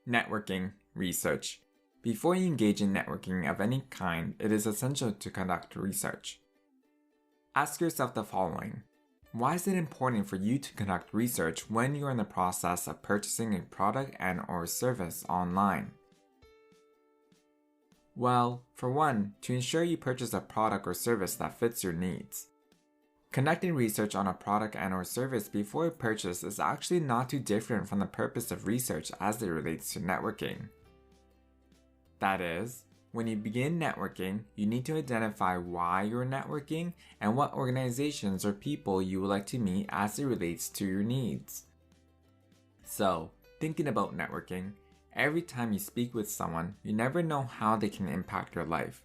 Networking research. Before you engage in networking of any kind, it is essential to conduct research. Ask yourself the following. Why is it important for you to conduct research when you're in the process of purchasing a product and/or service online? Well, for one, to ensure you purchase a product or service that fits your needs. Conducting research on a product and/or service before purchase is actually not too different from the purpose of research as it relates to networking. That is, when you begin networking, you need to identify why you're networking and what organizations or people you would like to meet as it relates to your needs. So, thinking about networking, every time you speak with someone, you never know how they can impact your life.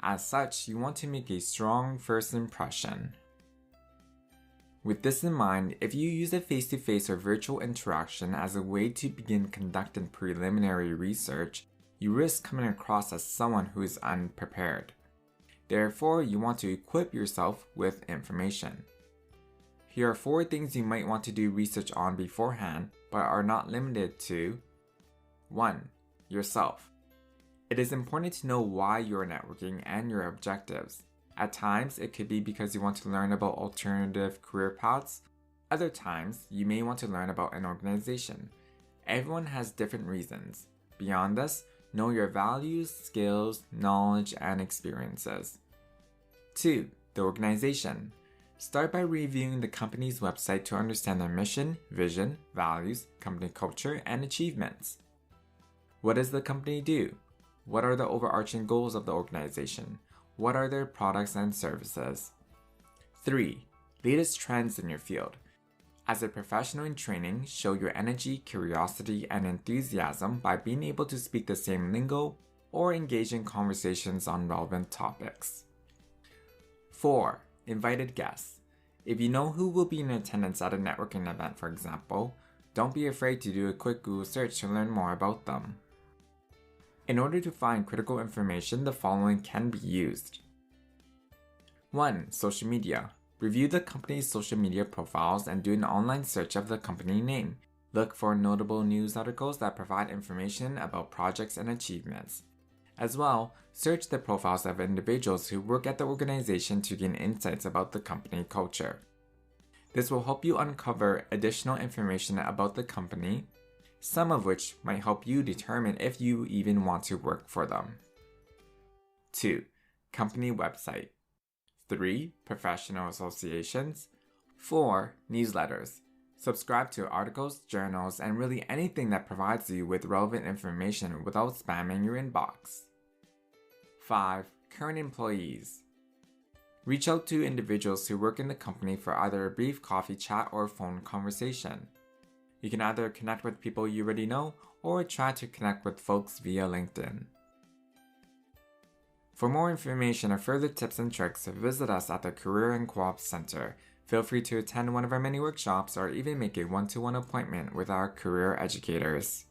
As such, you want to make a strong first impression. With this in mind, if you use a face-to-face or virtual interaction as a way to begin conducting preliminary research, you risk coming across as someone who is unprepared. Therefore, you want to equip yourself with information. Here are 4 things you might want to do research on beforehand, but are not limited to. 1. Yourself. It is important to know why you are networking and your objectives. At times, it could be because you want to learn about alternative career paths. Other times, you may want to learn about an organization. Everyone has different reasons. Beyond this, know your values, skills, knowledge, and experiences. 2. The organization. Start by reviewing the company's website to understand their mission, vision, values, company culture, and achievements. What does the company do? What are the overarching goals of the organization? What are their products and services? 3. Latest trends in your field. As a professional in training, show your energy, curiosity, and enthusiasm by being able to speak the same lingo or engage in conversations on relevant topics. 4. Invited guests. If you know who will be in attendance at a networking event, for example, don't be afraid to do a quick Google search to learn more about them. In order to find critical information, the following can be used. 1. Social media. Review the company's social media profiles and do an online search of the company name. Look for notable news articles that provide information about projects and achievements. As well, search the profiles of individuals who work at the organization to gain insights about the company culture. This will help you uncover additional information about the company, some of which might help you determine if you even want to work for them. 2. Company website. 3. Professional associations. 4. Newsletters. Subscribe to articles, journals, and really anything that provides you with relevant information without spamming your inbox. 5. Current employees. Reach out to individuals who work in the company for either a brief coffee chat or phone conversation. You can either connect with people you already know or try to connect with folks via LinkedIn. For more information or further tips and tricks, visit us at the Career and Co-op Center. Feel free to attend one of our many workshops or even make a one-to-one appointment with our career educators.